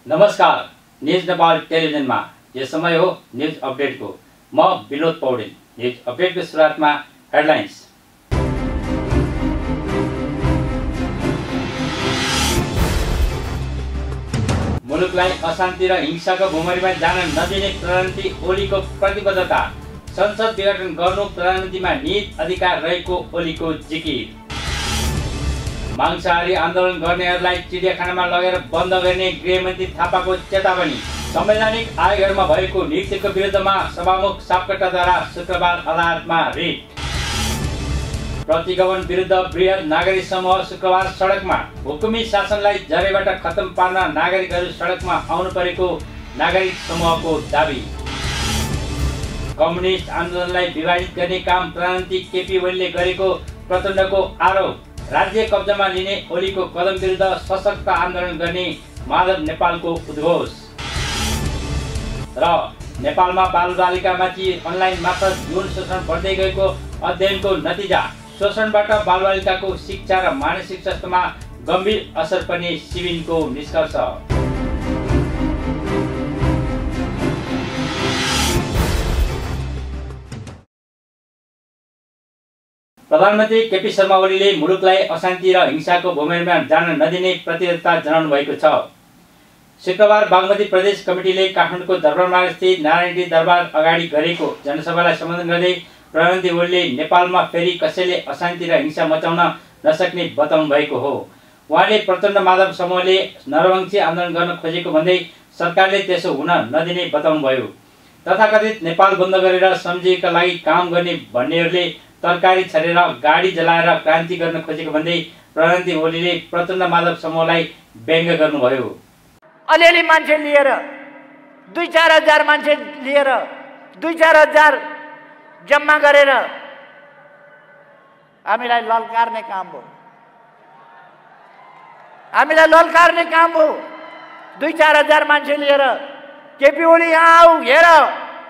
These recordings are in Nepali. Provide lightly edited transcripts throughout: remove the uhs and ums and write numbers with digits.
नमस्कार, न्यूज नेपाल टेलिभिजनमा यो समय हो न्यूज अपडेटको। म विनोद पौडेल। न्यूज अपडेटको सुरुवातमा हेडलाइन्स। मुलुकलाई अशान्ति र हिंसाको भुमरीमा जान नदिने प्रधानमन्त्री ओलीको प्रतिबद्धता। संसद विघटन गर्नु प्रधानमन्त्रीमा निहित अधिकार रहेको ओलीको जिकिर। मांसाहारी आन्दोलन गर्नेहरूलाई चिडियाखानामा लगेर बन्द गर्ने गृहमन्त्री थापाको चेतावनी। संवैधानिक आयोगहरूमा भएको नियुक्तिको विरुद्धमा सभामुख सापकोटाद्वारा शुक्रबार अदालतमा रिट। प्रतिगमन विरुद्ध बृहत नागरिक समूह शुक्रबार सडकमा। हुकुमी शासनलाई जरैबाट खत्तम पार्न नागरिकहरू सडकमा आउनु परेको नागरिक समूहको दाबी। कम्युनिस्ट आन्दोलनलाई विभाजित गर्ने काम प्रधानमन्त्री केपी ओलीले गरेको प्रचण्डको आरोप। राज्य कब्जामा लिने ओलीको कदम विरुद्ध सशक्त आन्दोलन गर्ने माधव नेपालको उद्घोष। र नेपालमा बालबालिकामाथि अनलाइन मार्फत यौन शोषण बढ्दै गएको अध्ययनको नतिजा। शोषणबाट बालबालिकाको शिक्षा र मानसिक स्वास्थ्यमा गम्भीर असर पर्ने सिबिनको निष्कर्ष। प्रधानमन्त्री केपी शर्मा ओलीले मुलुकलाई अशान्ति र हिंसाको भूमिमा जान नदिने प्रतिबद्धता जनाउनु भएको छ। शुक्रबार बागमती प्रदेश कमिटीले काठमाडौँको दरबारमा स्थित नारायणी दरबार अगाडि गरेको जनसभालाई सम्बोधन गर्दै प्रधानमन्त्री ओलीले नेपालमा फेरि कसैले अशान्ति र हिंसा मचाउन नसक्ने बताउनु भएको हो। उहाँले प्रचण्ड माधव समूहले नरवंशी आन्दोलन गर्न खोजेको भन्दै सरकारले त्यसो हुन नदिने बताउनुभयो। तथाकथित नेपाल बन्द गरेर सम्झिएका लागि काम गर्ने भन्नेहरूले तरकारी छरेर गाडी जलाएर क्रान्ति गर्न खोजेको भन्दै प्रधानमन्त्री ओलीले प्रचण्ड माधव समूहलाई व्यङ्ग्य गर्नुभयो। अलिअलि मान्छे लिएर 2-4 हजार मान्छे लिएर 2-4 हजार जम्मा गरेर हामीलाई ललकार्ने काम हो। हामीलाई ललकार्ने काम हो। 2-4 हजार मान्छे लिएर केपी ओली यहाँ आऊ, हेर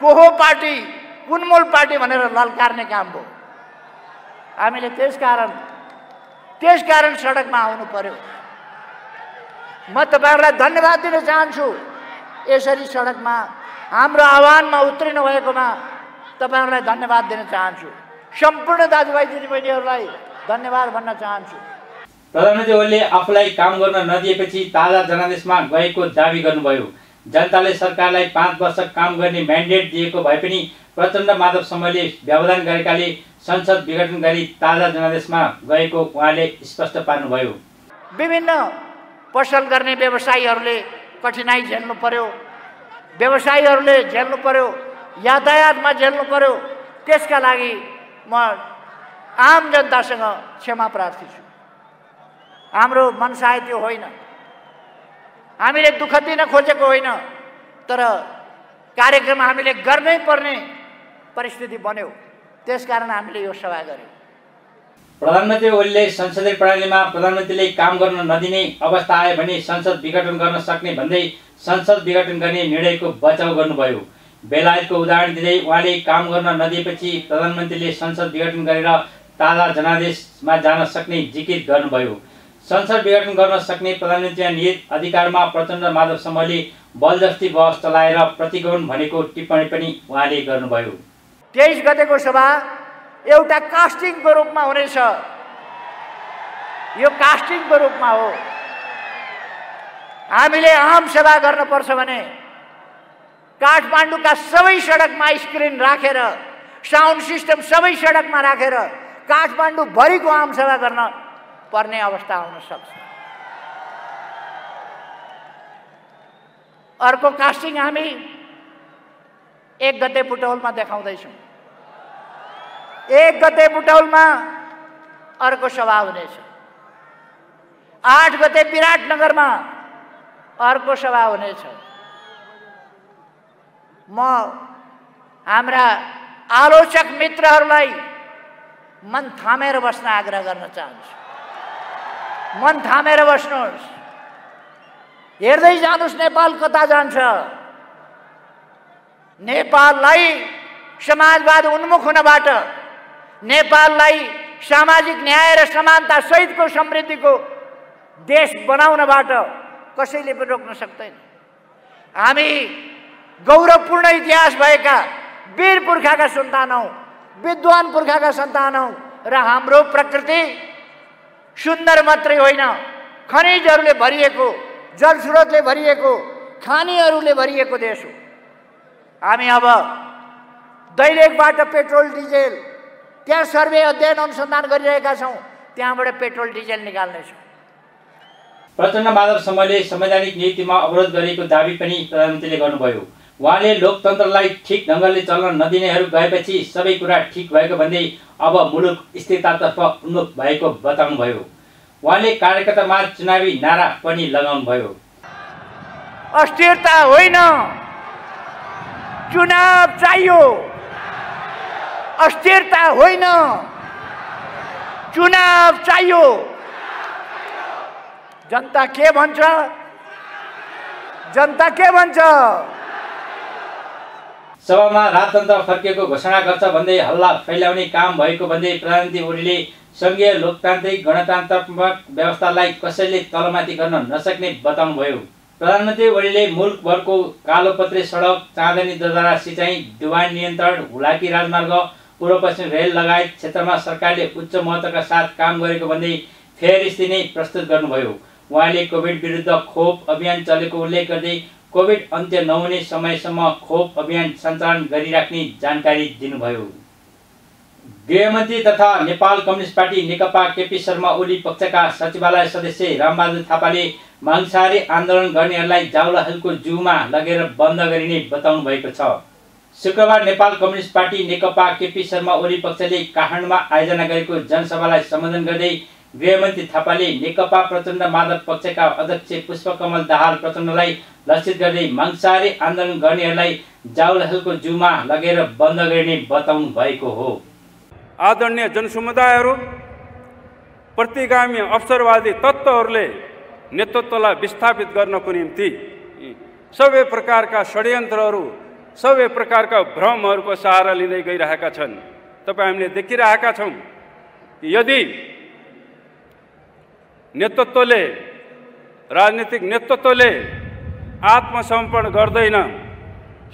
को हो पार्टी, कुन मूल पार्टी भनेर ललकार्ने काम हो। हामीले त्यसकारण सडकमा आउनु पर्यो। म तपाईहरुलाई धन्यवाद दिन चाहन्छु। यसरी सडकमा हाम्रो आह्वानमा उत्रिनु भएकोमा तपाईहरुलाई धन्यवाद दिन चाहन्छु। सम्पूर्ण दाजुभाइ दिदीबहिनीहरूलाई धन्यवाद भन्न चाहन्छु। प्रधानमन्त्री ओलीले आफूलाई काम गर्न नदिएपछि ताजा जनादेशमा गएको दाबी गर्नुभयो। जनताले सरकारलाई 5 वर्ष काम गर्ने म्यान्डेट दिएको भए पनि प्रचण्ड माधव समूहले व्यवधान गरेकाले संसद विघटन गरी ताजा जनादेशमा गएको उहाँले स्पष्ट पार्नुभयो। विभिन्न पसल गर्ने व्यवसायीहरूले कठिनाई झेल्नु पर्यो, व्यवसायीहरूले झेल्नु पर्यो, यातायातमा झेल्नु पर्यो। त्यसका लागि म आम जनतासँग क्षमा प्रार्थी छु। हाम्रो मनसाय त्यो होइन। हामीले दुःख दिन खोजेको होइन, तर कार्यक्रम हामीले गर्नै पर्ने परिस्थिति बन्यो। त्यसकारण हामीले यो सभा गर्यौं। प्रधानमन्त्री ओलीले संसदीय प्रणालीमा प्रधानमन्त्रीले काम गर्न नदिने अवस्था आयो भने संसद विघटन गर्न सक्ने भन्दै संसद विघटन गर्ने निर्णयको बचाउ गर्नुभयो। बेलायतको उदाहरण दिँदै उहाँले काम गर्न नदिएपछि प्रधानमन्त्रीले संसद विघटन गरेर ताजा जनादेशमा जान सक्ने जिकिर गर्नुभयो। संसद विघटन गर्न सक्ने प्रधानमन्त्रीमा निहित अधिकारमा प्रचण्ड माधव समूहले बलजस्ती बहस चलाएर प्रतिगमन भनेको टिप्पणी पनि उहाँले गर्नुभयो। 23 गतेको सभा एउटा कास्टिङको रूपमा हुनेछ। यो कास्टिङको रूपमा हो। हामीले आम सभा गर्नुपर्छ भने काठमाडौँका सबै सडकमा स्क्रिन राखेर, साउन्ड सिस्टम सबै सडकमा राखेर काठमाडौँ भरिको आम सभा गर्न पर्ने अवस्था आउन सक्छ। अर्को कास्टिङ हामी 1 गते बुटौलमा देखाउँदैछौँ। 1 गते बुटौलमा अर्को सभा हुनेछ। 8 गते विराटनगरमा अर्को सभा हुनेछ। म हाम्रा आलोचक मित्रहरूलाई मन थामेर बस्न आग्रह गर्न चाहन्छु। मन थामेर बस्नुहोस्। हेर्दै जानुहोस् नेपाल कता जान्छ। नेपाललाई समाजवाद उन्मुख हुनबाट, नेपाललाई सामाजिक न्याय र समानता सहितको समृद्धिको देश बनाउनबाट कसैले पनि रोक्न सक्दैन। हामी गौरवपूर्ण इतिहास भएका वीर पुर्खाका सन्तान हौँ, विद्वान पुर्खाका सन्तान हौँ र हाम्रो प्रकृति सुन्दर मात्रै होइन, खनिजहरूले भरिएको, जलस्रोतले भरिएको, खानीहरूले भरिएको देश हो। हामी अब दैलेखबाट पेट्रोल डिजेल त्यहाँ सर्वे अध्ययन अनुसन्धान गरिरहेका छौँ, त्यहाँबाट पेट्रोल डिजेल निकाल्नेछौँ। प्रचण्ड माधव समूहले संवैधानिक नीतिमा अवरोध गरेको दाबी पनि प्रधानमन्त्रीले गर्नुभयो। उहाँले लोकतन्त्रलाई ठिक ढङ्गले चल्न नदिनेहरू गएपछि सबै कुरा ठिक भएको भन्दै अब मुलुक स्थिरतातर्फ उन्मुख भएको बताउनुभयो। उहाँले कार्यकर्तामा चुनावी नारा पनि लगाउनुभयो। अस्थिरता होइन, चुनाव चाहियो। अस्थिरता होइन, चुनाव चाहियो। जनता के भन्छ? जनता के भन्छ? सभामा राजतन्त्र फर्किएको घोषणा गर्छ भन्दै हल्ला फैलाउने काम भएको भन्दै प्रधानमन्त्री ओलीले सङ्घीय लोकतान्त्रिक गणतन्त्रात्मक व्यवस्थालाई कसैले तलमाथि गर्न नसक्ने बताउनुभयो। प्रधानमन्त्री ओलीले मुलुकभरको कालोपत्रे सडक, चाँदनी ददारा सिँचाइ, डुबान नियन्त्रण, हुलाकी राजमार्ग, पूर्व पश्चिम रेल लगायत क्षेत्रमा सरकारले उच्च महत्त्वका साथ काम गरेको भन्दै फेरि नै प्रस्तुत गर्नुभयो। उहाँले कोभिड विरुद्ध खोप अभियान चलेको उल्लेख गर्दै कोभिड अन्त्य नहुने समयसम्म खोप अभियान सञ्चालन गरिराख्ने जानकारी दिनुभयो। गृहमन्त्री तथा नेपाल कम्युनिस्ट पार्टी नेकपा केपी शर्मा ओली पक्षका सचिवालय सदस्य रामबहादुर थापाले मांसाहारी आन्दोलन गर्नेहरूलाई जाउलाखेलको जूमा लगेर बन्द गरिने बताउनु भएको छ। शुक्रबार नेपाल कम्युनिस्ट पार्टी नेकपा केपी शर्मा ओली पक्षले काठमाडौँमा आयोजना गरेको जनसभालाई सम्बोधन गर्दै गृहमन्त्री थापाले नेकपा प्रचण्ड माधव पक्षका अध्यक्ष पुष्पकमल दाहाल प्रचण्डलाई लक्षित गर्दै मांसाहारी आन्दोलन गर्नेहरूलाई जाउलाखेलको जूमा लगेर बन्द गरिने बताउनु भएको हो। आदरणीय जनसमुदायहरू, प्रतिगामी अवसरवादी तत्त्वहरूले नेतृत्वलाई विस्थापित गर्नको निम्ति सबै प्रकारका षड्यन्त्रहरू, सबै प्रकारका भ्रमहरूको सहारा लिँदै गइरहेका छन्। तपाईँ हामीले देखिरहेका छौँ कि यदि नेतृत्वले, राजनीतिक नेतृत्वले आत्मसमर्पण गर्दैन,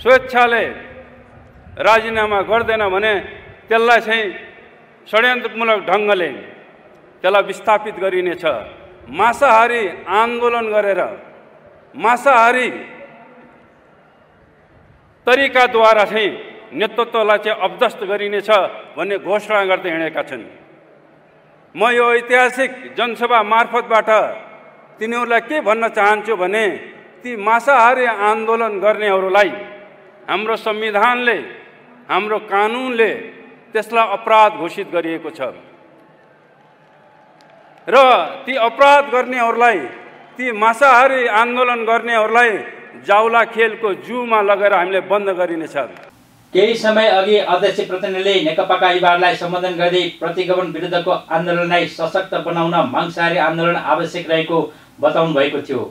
स्वेच्छाले राजीनामा गर्दैन भने त्यसलाई चाहिँ षड्यन्त्रमूलक ढङ्गले त्यसलाई विस्थापित गरिनेछ। मांसाहारी आन्दोलन गरेर, मांसाहारी तरिकाद्वारा चाहिँ नेतृत्वलाई चाहिँ अवदस्त गरिनेछ भन्ने घोषणा गर्दै हिँडेका छन्। म यो ऐतिहासिक जनसभा मार्फतबाट तिनीहरूलाई के भन्न चाहन्छु भने ती मांसाहारी आन्दोलन गर्नेहरूलाई हाम्रो संविधानले, हाम्रो कानुनले त्यसलाई अपराध घोषित गरिएको छ र ती अपराध गर्नेहरूलाई, ती मांसाहारी आन्दोलन गर्नेहरूलाई जाउला खेलको जूमा लगेर हामीले बन्द गरिनेछ। केही समय अघि अध्यक्ष प्रचण्डले नेकपाका युवाहरूलाई सम्बोधन गर्दै प्रतिगमन विरुद्धको आन्दोलनलाई सशक्त बनाउन मांसाहारी आन्दोलन आवश्यक रहेको बताउनु भएको थियो।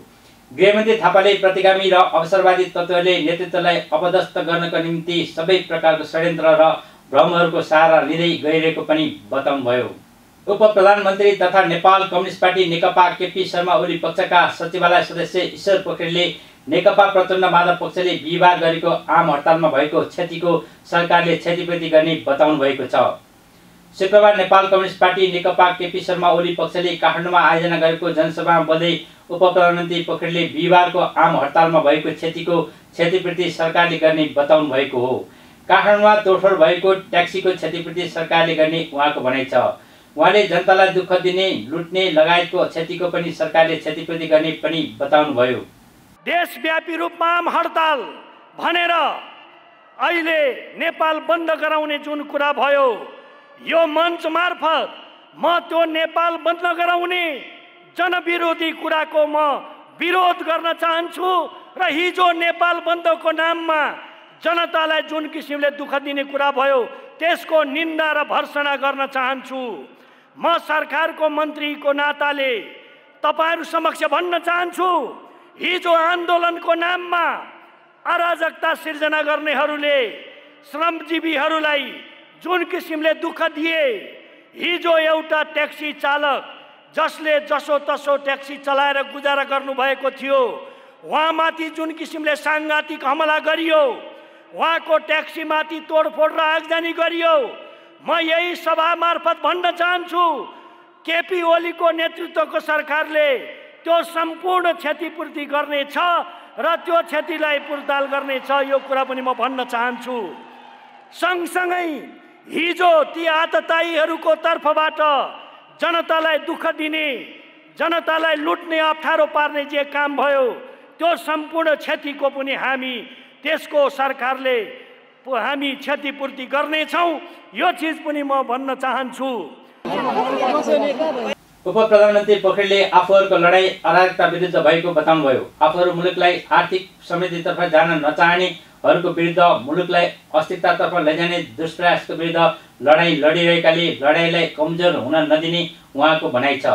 गृहमन्त्री थापाले प्रतिगामी र अवसरवादी तत्त्वहरूले नेतृत्वलाई अपदस्थ गर्नको निम्ति सबै प्रकारको षड्यन्त्र र भ्रमहरूको सहारा लिँदै गइरहेको पनि बताउनुभयो। उप प्रधानमन्त्री तथा नेपाल कम्युनिस्ट पार्टी नेकपा केपी शर्मा ओली पक्षका सचिवालय सदस्य ईश्वर पोखरेलले नेकपा प्रचण्ड माधव पक्षले बिहिबार गरेको आम हडतालमा भएको क्षतिको सरकारले क्षतिपूर्ति गर्ने बताउनु भएको छ। शुक्रबार नेपाल कम्युनिस्ट पार्टी नेकपा केपी शर्मा ओली पक्षले काठमाडौँमा आयोजना गरेको जनसभामा बोल्दै उप प्रधानमन्त्री पोखरेलले बिहिबारको आम हडतालमा भएको क्षतिको क्षतिपूर्ति सरकारले गर्ने बताउनु भएको हो। काठमाडौँमा तोडफोड भएको ट्याक्सीको क्षतिपूर्ति सरकारले गर्ने उहाँको भनाइ छ। उहाँले जनतालाई दुःख दिने, लुट्ने लगायतको क्षतिको पनि सरकारले क्षतिपूर्ति गर्ने पनि बताउनुभयो। देशव्यापी रूपमा आम हडताल भनेर अहिले नेपाल बन्द गराउने जुन कुरा भयो, यो मञ्च मार्फत म त्यो नेपाल बन्द गराउने जनविरोधी कुराको म विरोध गर्न चाहन्छु र हिजो नेपाल बन्दको नाममा जनतालाई जुन किसिमले दुःख दिने कुरा भयो त्यसको निन्दा र भर्त्सना गर्न चाहन्छु। म सरकारको मन्त्रीको नाताले तपाईहरु समक्ष भन्न चाहन्छु, हिजो आन्दोलनको नाममा अराजकता सिर्जना गर्नेहरूले श्रमजीवीहरूलाई जुन किसिमले दुःख दिए, हिजो एउटा ट्याक्सी चालक जसले जसो तसो ट्याक्सी चलाएर गुजारा गर्नुभएको थियो, उहाँमाथि जुन किसिमले साङ्घातिक हमला गरियो, उहाँको ट्याक्सीमाथि तोडफोड र आगजनी गरियो, म यही सभा मार्फत भन्न चाहन्छु केपी ओलीको नेतृत्वको सरकारले त्यो सम्पूर्ण क्षतिपूर्ति गर्नेछ र त्यो क्षतिलाई पुर्ताल गर्नेछ, यो कुरा पनि म भन्न चाहन्छु। सँगसँगै हिजो ती आततायीहरूको तर्फबाट जनतालाई दुःख दिने, जनतालाई लुट्ने, अप्ठ्यारो पार्ने जे काम भयो त्यो सम्पूर्ण क्षतिको पनि हामी त्यसको सरकारले हामी क्षतिपूर्ति गर्नेछौँ, यो चिज पनि म भन्न चाहन्छु। उप प्रधानमन्त्री पोखरेलले आफूहरूको लडाई अराजकता विरुद्ध भएको बताउनुभयो। आफूहरू मुलुकलाई आर्थिक समृद्धितर्फ जान नचाहनेहरूको विरुद्ध मुलुकलाई अस्तित्वतर्फ लैजाने दुष्प्रयासको विरुद्ध लडाई लडिरहेकाले लडाईलाई कमजोर हुन नदिने उहाँको भनाइ छ।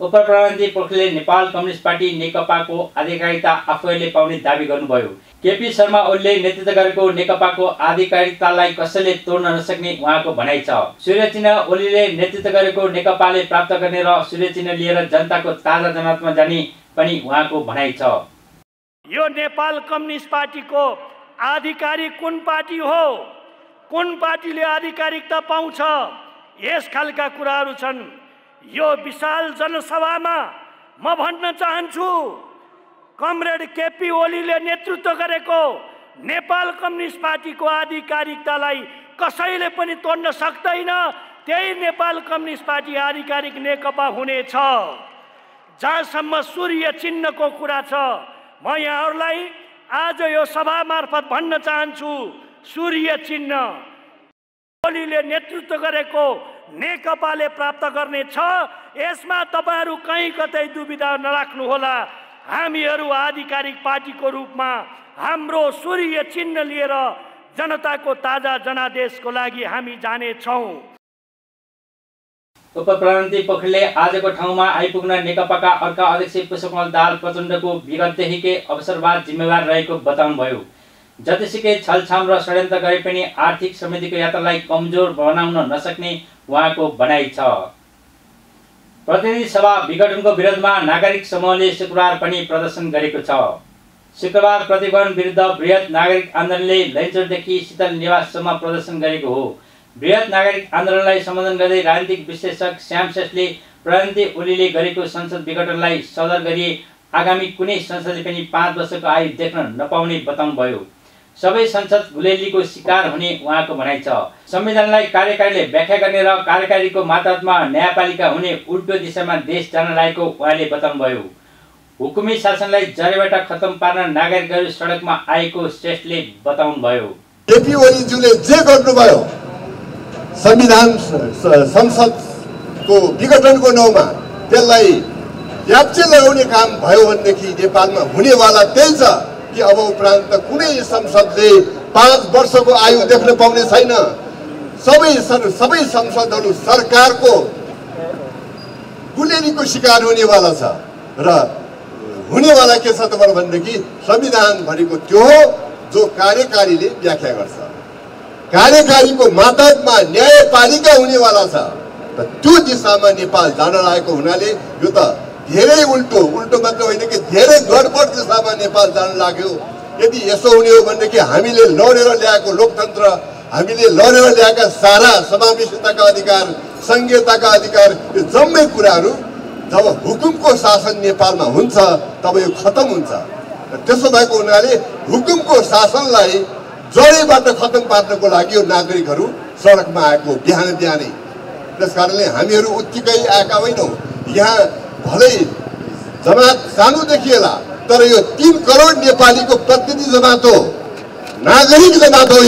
उप प्रधानमन्त्री पोखरेलले नेपाल कम्युनिस्ट पार्टी नेकपाको आधिकारिकता आफूहरूले पाउने दावी गर्नुभयो। केपी शर्मा ओलीले नेतृत्व गरेको नेकपाको आधिकारिकतालाई कसैले तोड्न नसक्ने उहाँको भनाइ छ। सूर्य चिन्ह ओलीले नेतृत्व गरेको नेकपाले प्राप्त गर्ने र सूर्य चिन्ह लिएर जनताको ताजा जनमतमा जाने पनि उहाँको भनाइ छ। यो नेपाल कम्युनिस्ट पार्टीको आधिकारिक कुन पार्टी हो, कुन पार्टीले आधिकारिकता पाउँछ, यस खालका कुराहरू छन्। यो विशाल जनसभामा म भन्न चाहन्छु कमरेड केपी ओलीले नेतृत्व गरेको नेपाल कम्युनिस्ट पार्टीको आधिकारिकतालाई कसैले पनि तोड्न सक्दैन। त्यही नेपाल कम्युनिस्ट पार्टी आधिकारिक नेकपा हुनेछ। जहाँसम्म सूर्य चिन्हको कुरा छ, म यहाँहरूलाई आज यो सभा मार्फत भन्न चाहन्छु सूर्य चिन्ह ओलीले नेतृत्व गरेको नेकपाले प्राप्त गर्नेछ। यसमा तपाईहरू कहीँ कतै दुविधा नराख्नुहोला। हामीहरू आधिकारिक पार्टीको रूपमा हाम्रो सूर्य चिन्ह लिएर जनताको ताजा जनादेशको लागि हामी जानेछौँ। उप प्रधानमन्त्री पोखरेलले आजको ठाउँमा आइपुग्न नेकपाका अर्का अध्यक्ष पुष्पकमल दाहाल प्रचण्डको विगतदेखिकै अवसरवाद जिम्मेवार रहेको बताउनुभयो। जतिसुकै छलछाम र षड्यन्त्र गरे पनि आर्थिक समृद्धिको यात्रालाई कमजोर बनाउन नसक्ने उहाँको भनाइ छ। प्रतिनिधि सभा विघटनको विरोधमा नागरिक समूहले शुक्रबार पनि प्रदर्शन गरेको छ। शुक्रबार प्रतिगमन विरुद्ध बृहत नागरिक आन्दोलनले लैनचौरदेखि शीतल निवाससम्म प्रदर्शन गरेको हो। बृहत नागरिक आन्दोलनलाई सम्बोधन गर्दै राजनीतिक विश्लेषक श्याम श्रेष्ठले प्रधानमन्त्री ओलीले गरेको संसद विघटनलाई सदर गरी आगामी कुनै संसदले पनि 5 वर्षको आयु देख्न नपाउने बताउनुभयो। सबै संसद गुलेलीको शिकार हुने उहाँको भनाइ छ। संविधानलाई कार्यकारीले व्याख्या गर्ने र कार्यकारीको मातहतमा न्यायपालिका हुने उल्टो दिशामा देश जान लागेको उहाँले बताउनुभयो। हुकुमी शासनलाई जरेबाट खत्तम पार्न नागरिकहरू सडकमा आएको श्रेष्ठले बताउनुभयो। केपी ओलीज्यूले जे गर्नुभयो संविधान संसदको विघटनको नाउँमा त्यसलाई याप्चे लगाउने काम भयो भनेदेखि नेपालमा हुनेवाला त्यही छ कि अब उपरान्त कुनै संसदले 5 वर्षको आयु देख्न पाउने छैन। सबै संसदहरू सरकारको गुलेलीको शिकार हुनेवाला छ र हुनेवाला के छ त भनेदेखि संविधानभरिको त्यो हो जो कार्यकारीले व्याख्या गर्छ। कार्यकारीको मातहतमा न्यायपालिका हुनेवाला छ र त्यो दिशामा नेपाल जान लागेको हुनाले यो त धेरै उल्टो मात्र होइन कि धेरै गडबड दिशामा नेपाल जान लाग्यो। यदि यसो हुने हो भनेदेखि हामीले लडेर ल्याएको लोकतन्त्र, हामीले लडेर ल्याएका सारा समावेशिताका अधिकार, संघीयताका अधिकार, यो जम्मै कुराहरू जब हुकुमको शासन नेपालमा हुन्छ तब यो खत्तम हुन्छ। र त्यसो भएको हुनाले हुकुमको शासनलाई जडैबाट खत्तम पार्नको लागि यो नागरिकहरू सडकमा आएको बिहानै। त्यसकारणले हामीहरू उत्तिकै आएका होइनौँ। यहाँ भलै जमात सानो देखिएला तर यो 3 करोड नेपालीको प्रतिनिधि जमात हो, नागरिक जमात हो।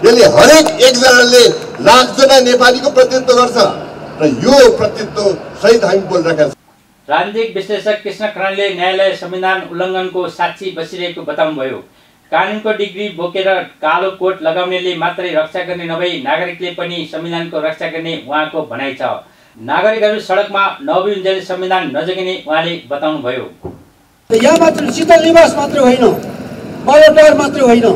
यसले हरेक एकजनाले लाखजना नेपालीको प्रतिनिधित्व गर्छ र यो प्रतिनिधित्व सहित हामी बोलिरहेका छौँ। राजनीतिक विश्लेषक कृष्ण खनालले न्यायालय संविधान उल्लङ्घनको साक्षी बसिरहेको बताउनुभयो। कानुनको डिग्री बोकेर कालो कोट लगाउनेले मात्रै रक्षा गर्ने नभई नागरिकले पनि संविधानको रक्षा गर्ने उहाँको भनाइ छ। नागरिकहरू सडकमा नबिउन्जेल संविधान नजगिने उहाँले बताउनुभयो। यहाँ मात्र शीतल निवास मात्र होइन, बलटार मात्र होइन,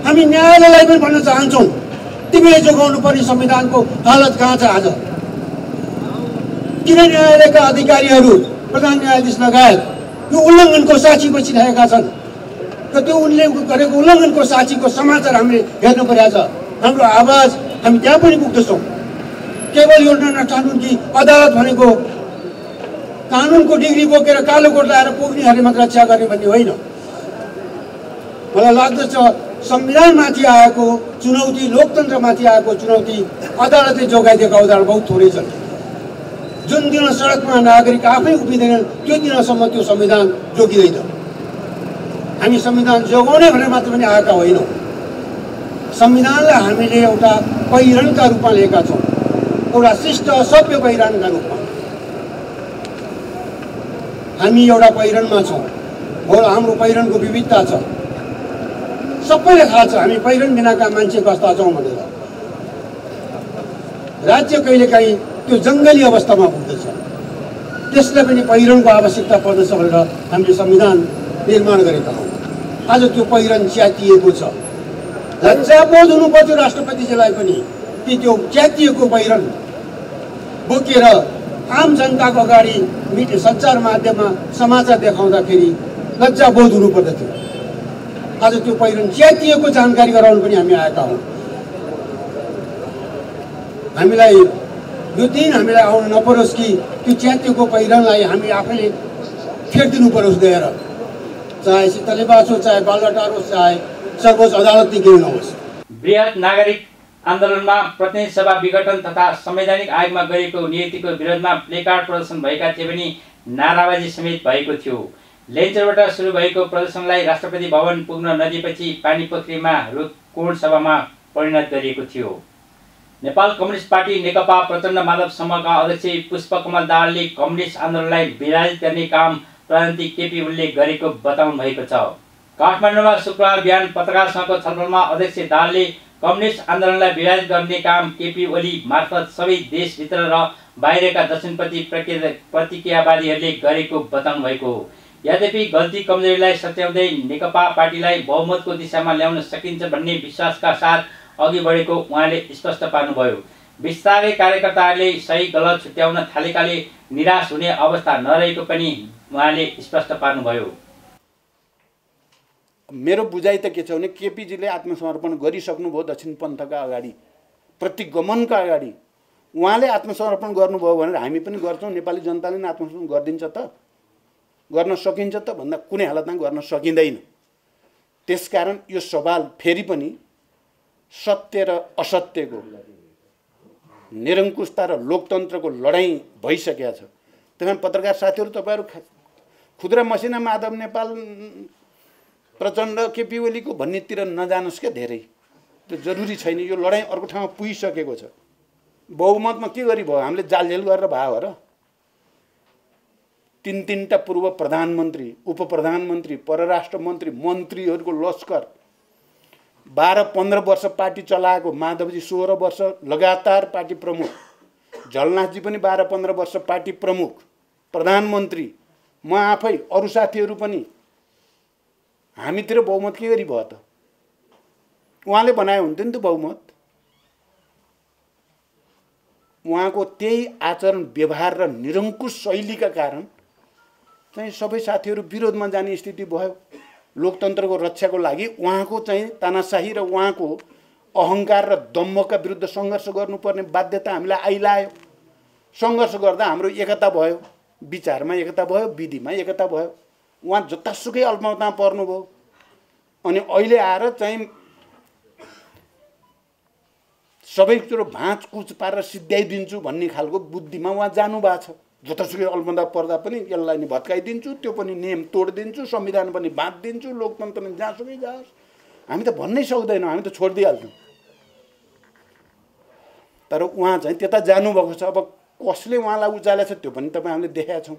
हामी न्यायालयलाई पनि भन्न चाहन्छौँ तिमीले जोगाउनु पर्ने संविधानको हालत कहाँ छ आज? किन न्यायालयका अधिकारीहरू, प्रधान न्यायाधीश लगायत यो उल्लङ्घनको साक्षी बसिरहेका छन् र त्यो उनले गरेको उल्लङ्घनको साक्षीको समाचार हामीले हेर्नु परेको छ। हाम्रो आवाज हामी त्यहाँ पनि पुग्दछौँ। केवल यो नठानुन् कि अदालत भनेको कानुनको डिग्री बोकेर कालो कोट लगाएर पुग्नेहरूले मात्र रक्षा गर्ने भन्ने होइन। मलाई लाग्दछ संविधानमाथि आएको चुनौती, लोकतन्त्रमाथि आएको चुनौती अदालतले जोगाइदिएको अवधारणा बहुत थोरै छन्। जुन दिन सडकमा नागरिक आफै उभिँदैनन् त्यो दिनसम्म त्यो संविधान जोगिँदैन। हामी संविधान जोगाउने भनेर मात्र पनि आएका होइनौँ। संविधानलाई हामीले एउटा पहिरनका रूपमा लिएका छौँ, एउटा शिष्ट सभ्य पहिरनका रूपमा। हामी एउटा पहिरनमा छौँ, हाम्रो पहिरनको विविधता छ। सबैलाई थाहा छ हामी पहिरन बिनाका मान्छे कस्ता छौँ भनेर। राज्य कहिलेकाहीँ त्यो जङ्गली अवस्थामा पुग्दछ, त्यसलाई पनि पहिरनको आवश्यकता पर्दछ भनेर हामीले संविधान निर्माण गरेका हौँ। आज त्यो पहिरन च्यातिएको छ। लज्जाबोध हुनु पर्थ्यो राष्ट्रपतिजीलाई पनि कि त्यो च्यातिएको पहिरन बोकेर आम जनताको अगाडि सञ्चार माध्यममा समाचार देखाउँदाखेरि लज्जाबोध हुनु पर्दथ्यो। आज त्यो पहिरन च्यातिएको जानकारी गराउन पनि हामी आएका हौँ। हामीलाई यो दिन हामीलाई आउनु नपरोस् कि त्यो च्यातिएको पहिरनलाई हामी आफैले फेरिदिनु परोस् गएर, चाहे शीतलनिवास होस्, चाहे बालुवाटार होस्, चाहे सर्वोच्च अदालत किन नहोस्। बृहत नागरिक आन्दोलनमा प्रतिनिधि सभा विघटन तथा संवैधानिक आयोगमा गरिएको नियुक्तिको विरोधमा प्लेकार्ड प्रदर्शन भएका थिए भने नाराबाजी समेत भएको थियो। लेन्चरबाट सुरु भएको प्रदर्शनलाई राष्ट्रपति भवन पुग्न नदिएपछि पानीपोखरीमा कोण सभामा परिणत गरिएको थियो। नेपाल कम्युनिस्ट पार्टी नेकपा प्रचण्ड माधव समूहका अध्यक्ष पुष्पकमल दाहालले कम्युनिस्ट आन्दोलनलाई विभाजित गर्ने काम प्रधानमन्त्री केपी ओलीले गरेको बताउनु भएको छ। काठमाडौँमा शुक्रबार बिहान पत्रकारसँगको छलफलमा अध्यक्ष दाहालले कम्युनिस्ट आन्दोलनलाई विभाजित गर्ने काम केपी ओली मार्फत सबै देशभित्र र बाहिरका दक्षिणपन्थी प्रतिक्रियावादीहरूले गरेको बताउनु भएको हो। यद्यपि गल्ती कमजोरीलाई सच्याउँदै नेकपा पार्टीलाई बहुमतको दिशामा ल्याउन सकिन्छ भन्ने विश्वासका साथ अघि बढेको उहाँले स्पष्ट पार्नुभयो। बिस्तारै कार्यकर्ताहरूले सही गलत छुट्याउन थालेकाले निराश हुने अवस्था नरहेको पनि उहाँले स्पष्ट पार्नुभयो। मेरो बुझाइ त के छ भने केपीजीले आत्मसमर्पण गरिसक्नुभयो दक्षिणपन्थका अगाडि, प्रतिगमनका अगाडि। उहाँले आत्मसमर्पण गर्नुभयो भनेर हामी पनि गर्छौँ, नेपाली जनताले पनि आत्मसमर्पण गरिदिन्छ त, गर्न सकिन्छ त भन्दा कुनै हालतमा गर्न सकिँदैन। त्यसकारण यो सवाल फेरि पनि सत्य र असत्यको, निरङ्कुशता र लोकतन्त्रको लडाईँ भइसकेको छ। त्यसमा पत्रकार साथीहरू तपाईँहरू खुद्रा मसिना माधव नेपाल प्रचण्ड केपी ओलीको भन्नेतिर नजानुहोस् क्या धेरै, त्यो जरुरी छैन। यो लडाईँ अर्को ठाउँमा पुगिसकेको छ। बहुमतमा के गरी भयो, हामीले जालझेल गरेर भयो र तीनटा पूर्व प्रधानमन्त्री, उप प्रधानमन्त्री, परराष्ट्र मन्त्री, मन्त्रीहरूको लस्कर, 12-15 वर्ष पार्टी चलाएको माधवजी 16 वर्ष लगातार पार्टी प्रमुख, झलनाथजी पनि 12-15 वर्ष पार्टी प्रमुख, प्रधानमन्त्री, म आफै, अरू साथीहरू पनि। हामीतिर बहुमत के गरी भयो त? उहाँले बनाए हुन्थ्यो नि त बहुमत। उहाँको त्यही आचरण व्यवहार र निरङ्कुश शैलीका कारण चाहिँ सबै साथीहरू विरोधमा जाने स्थिति भयो। लोकतन्त्रको रक्षाको लागि उहाँको चाहिँ तानाशाही र उहाँको अहङ्कार र दम्भका विरुद्ध सङ्घर्ष गर्नुपर्ने बाध्यता हामीलाई आइलायो। सङ्घर्ष गर्दा हाम्रो एकता भयो, विचारमा एकता भयो, विधिमा एकता भयो। उहाँ जतासुकै अल्पमतमा पर्नुभयो। अनि अहिले आएर चाहिँ सबै कुरो भाँचकुच पारेर सिद्ध्याइदिन्छु भन्ने खालको बुद्धिमा उहाँ जानुभएको छ। जतासुकै अल्पमतमा पर्दा पनि यसलाई नि भत्काइदिन्छु, त्यो पनि नियम तोडिदिन्छु, संविधान पनि बाँधिदिन्छु, लोकतन्त्र पनि जहाँसुकै जाओस्। हामी त भन्नै सक्दैनौँ, हामी त छोडिदिइहाल्छौँ। तर उहाँ चाहिँ त्यता जानुभएको छ। अब कसले उहाँलाई उचालेको छ त्यो पनि तपाईँ हामीले देखेका छौँ।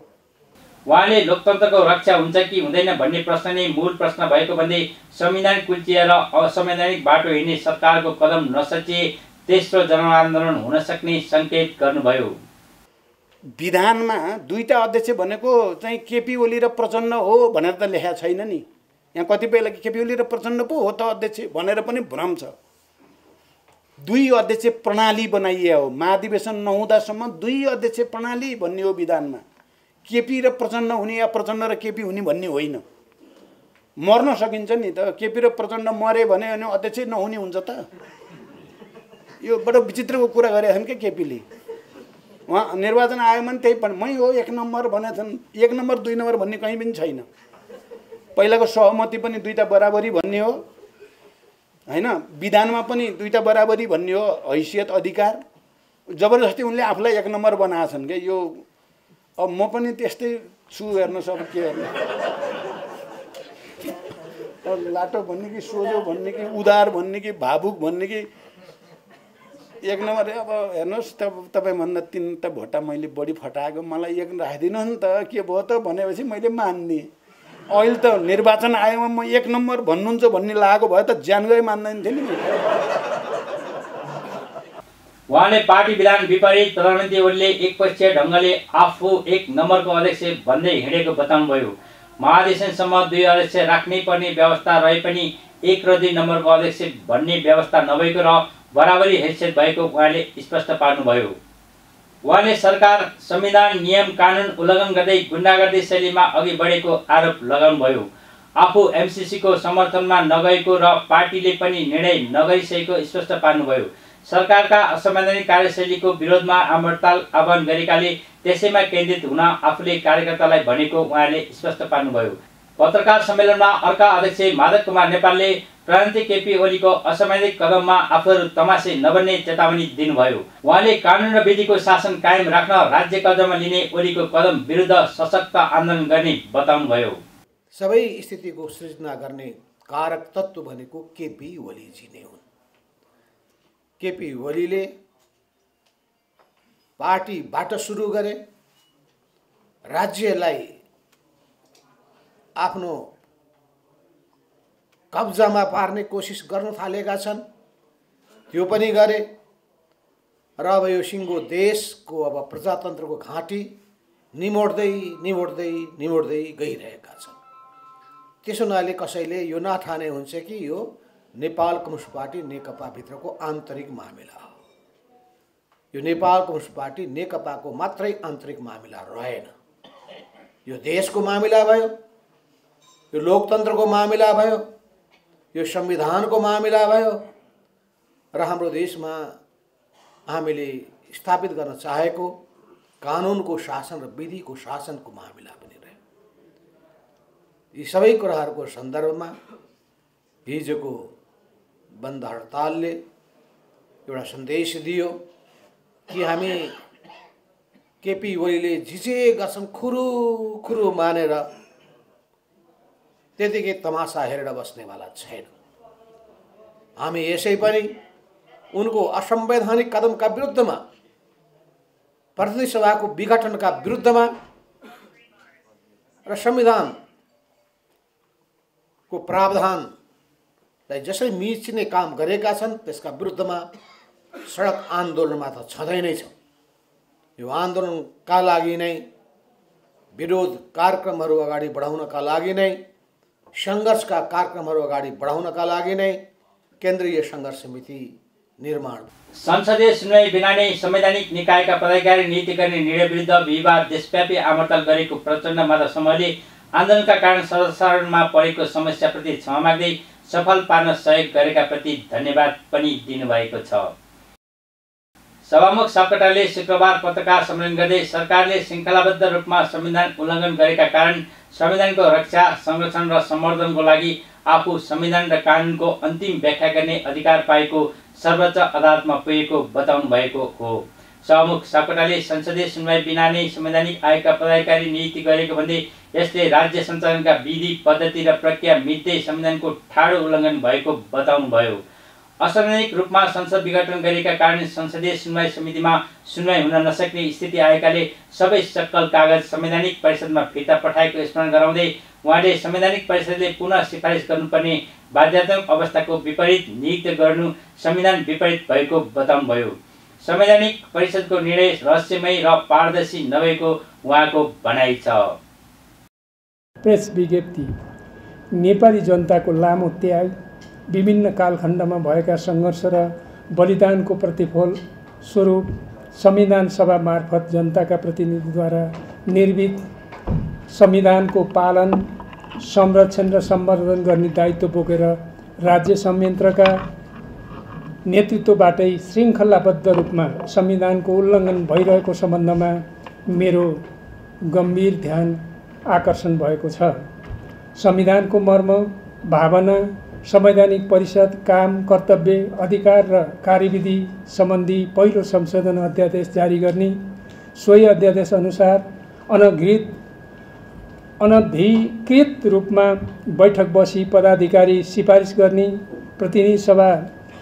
उहाँले लोकतन्त्रको रक्षा हुन्छ कि हुँदैन भन्ने प्रश्न नै मूल प्रश्न भएको भन्दै संविधान कुल्चिएर असंवैधानिक बाटो हिँड्ने सरकारको कदम नसचिए तेस्रो जनआन्दोलन हुन सक्ने सङ्केत गर्नुभयो। विधानमा दुईटा अध्यक्ष भनेको चाहिँ केपी ओली र प्रचण्ड हो भनेर त लेखा छैन नि। यहाँ कतिपयलाई केपी ओली र प्रचण्ड पो हो त अध्यक्ष भनेर पनि भ्रम छ। दुई अध्यक्ष प्रणाली बनाइए हो। महाधिवेशन नहुँदासम्म दुई अध्यक्ष प्रणाली भन्ने हो विधानमा। केपी र प्रचण्ड हुने या प्रचण्ड र केपी हुने भन्ने होइन। मर्न सकिन्छ नि त। केपी र प्रचण्ड मरे भने अध्यक्ष नहुने हुन्छ त। यो बडो विचित्रको कुरा गरेका छन् क्या केपीले। उहाँ निर्वाचन आयोगमा पनि त्यही मै हो 1 नम्बर भनेका छन्। 1 नम्बर 2 नम्बर भन्ने कहीँ पनि छैन। पहिलाको सहमति पनि 2टा बराबरी भन्ने हो हैन, विधानमा पनि 2टा बराबरी भन्ने हो, हैसियत अधिकार। जबरजस्ती उनले आफूलाई 1 नम्बर बनाएका छन् क्या। यो अब म पनि त्यस्तै छु, हेर्न सब के हेर्नु। लाटो भन्ने कि सोझो भन्ने कि उदार भन्ने कि भावुक भन्ने कि 1 नम्बर। अब हेर्नुहोस् तपाईँभन्दा 3 भोटा मैले बढी फटाएको, मलाई 1 राखिदिनुहोस् नि त, के भयो त भनेपछि मैले मान्ने। अहिले त निर्वाचन आयोगमा म 1 नम्बर भन्नुहुन्छ भन्ने लागेको भए त ज्यान गए मान्दैन थिएँ नि। उहाँले पार्टी विधान विपरीत प्रधानमन्त्री ओलीले एकपक्षीय ढङ्गले आफू 1 नम्बरको अध्यक्ष भन्दै हिँडेको बताउनुभयो। महाधिवेशनसम्म 2 अध्यक्ष राख्नै पर्ने व्यवस्था रहे पनि 1 र 2 नम्बरको अध्यक्ष भन्ने व्यवस्था नभएको र बराबरी हैसियत भएको उहाँले स्पष्ट पार्नुभयो। उहाँले सरकार संविधान नियम कानुन उल्लङ्घन गर्दै गुन्डागर्दी शैलीमा अघि बढेको आरोप लगाउनुभयो। आफू एमसीसीको समर्थनमा नगएको र पार्टीले पनि निर्णय नगरिसकेको स्पष्ट पार्नुभयो। सरकारका असंवैधानिक कार्यशैलीको विरोधमा आमहडताल आह्वान गरेकाले त्यसैमा केन्द्रित हुन आफूले कार्यकर्तालाई भनेको उहाँले स्पष्ट पार्नुभयो। पत्रकार सम्मेलनमा अर्का अध्यक्ष माधव कुमार नेपालले प्रधानमन्त्री केपी ओलीको असंवैधानिक कदममा आफूहरू तमासे नबन्ने चेतावनी दिनुभयो। उहाँले कानुन र विधिको शासन कायम राख्न राज्य कब्जामा लिने ओलीको कदम विरुद्ध सशक्त आन्दोलन गर्ने बताउनुभयो। सबै स्थितिको सृजना गर्ने कारक तत्त्व भनेको केपी ओलीजी नै हुन्। केपी ओलीले पार्टीबाट सुरु गरे, राज्यलाई आफ्नो कब्जामा पार्ने कोसिस गर्न थालेका छन्। त्यो पनि गरे र अब यो सिङ्गो देशको अब प्रजातन्त्रको घाँटी निमोड्दै निमोड्दै निमोड्दै गइरहेका छन्। त्यसो हुनाले कसैले यो नठाने हुन्छ कि यो नेपाल कम्युनिस्ट पार्टी नेकपा भित्रको आन्तरिक मामिला हो। यो नेपाल कम्युनिस्ट पार्टी नेकपाको मात्रै आन्तरिक मामिला रहेन। यो देशको मामिला भयो, यो लोकतन्त्रको मामिला भयो, यो संविधानको मामिला भयो र हाम्रो देशमा हामीले स्थापित गर्न चाहेको कानुनको शासन र विधिको शासनको मामिला पनि रह्यो। यी सबै कुराहरूको सन्दर्भमा हिजोको बन्द हडतालले एउटा सन्देश दियो कि हामी केपी ओलीले जे गर्छन् खुरु खुरु मानेर त्यतिकै तमासा हेरेर बस्नेवाला छैन। हामी यसै पनि उनको असंवैधानिक कदमका विरुद्धमा, प्रतिनिधि सभाको विघटनका विरुद्धमा र संविधानको प्रावधानलाई जसरी मिच्ने काम गरेका छन् त्यसका विरुद्धमा सडक आन्दोलनमा त छँदै नै छ। यो आन्दोलनका लागि नै, विरोध कार्यक्रमहरू अगाडि बढाउनका लागि नै, सङ्घर्षका कार्यक्रमहरू अगाडि बढाउनका लागि नै केन्द्रीय सङ्घर्ष समिति निर्माण। संसदीय सुनवाई बिना नै संवैधानिक निकायका पदाधिकारी नियुक्ति गर्ने निर्णय विरुद्ध विवाद देशव्यापी आमहडताल गरेको प्रचण्ड माधव समूहले आन्दोलनका कारण सर्वसाधारणमा परेको समस्याप्रति क्षमा माग्दै सफल पार्न सहयोग गरेका प्रति धन्यवाद पनि दिनुभएको छ। सभामुख सापकोटाले शुक्रबार पत्रकार सम्मेलन गर्दै सरकारले श्रृङ्खलाबद्ध रूपमा संविधान उल्लङ्घन गरेका कारण संविधानको रक्षा, संरक्षण र सम्वर्धनको लागि आफू संविधान र कानुनको अन्तिम व्याख्या गर्ने अधिकार पाएको सर्वोच्च अदालतमा पुगेको बताउनु भएको हो। सभामुख सापकोटाले संसदीय सुनवाई बिना नै संवैधानिक आयोगका पदाधिकारी नियुक्ति गरेको भन्दै यसले राज्य सञ्चालनका विधि पद्धति र प्रक्रिया मिच्दै संविधानको ठाडो उल्लङ्घन भएको बताउनुभयो। असंवैधानिक रूपमा संसद विघटन गरेका कारण संसदीय सुनवाई समितिमा सुनवाई हुन नसक्ने स्थिति आएकाले सबै सक्कल कागज संवैधानिक परिषदमा फिर्ता पठाएको स्मरण गराउँदै उहाँले संवैधानिक परिषदले पुनः सिफारिस गर्नुपर्ने बाध्यात्मक अवस्थाको विपरीत नियुक्त गर्नु संविधान विपरीत भएको बताउनुभयो। संवैधानिक परिषदको निर्णय रहस्यमय र पारदर्शी नभएको उहाँको भनाइ छ। प्रेस विज्ञप्ति। नेपाली जनताको लामो त्याग, विभिन्न कालखण्डमा भएका सङ्घर्ष र बलिदानको प्रतिफल स्वरूप संविधान सभा मार्फत जनताका प्रतिनिधिद्वारा निर्मित संविधानको पालन, संरक्षण र सम्वर्धन गर्ने दायित्व बोकेर राज्य संयन्त्रका नेतृत्वबाटै श्रृङ्खलाबद्ध रूपमा संविधानको उल्लङ्घन भइरहेको सम्बन्धमा मेरो गम्भीर ध्यान आकर्षण भएको छ। संविधानको मर्म, भावना, संवैधानिक परिषद, काम, कर्तव्य, अधिकार र कार्यविधि सम्बन्धी पहिलो संशोधन अध्यादेश जारी गर्ने, सोही अध्यादेश अनुसार अनधिकृत रूपमा बैठक बसी पदाधिकारी सिफारिस गर्ने, प्रतिनिधि सभा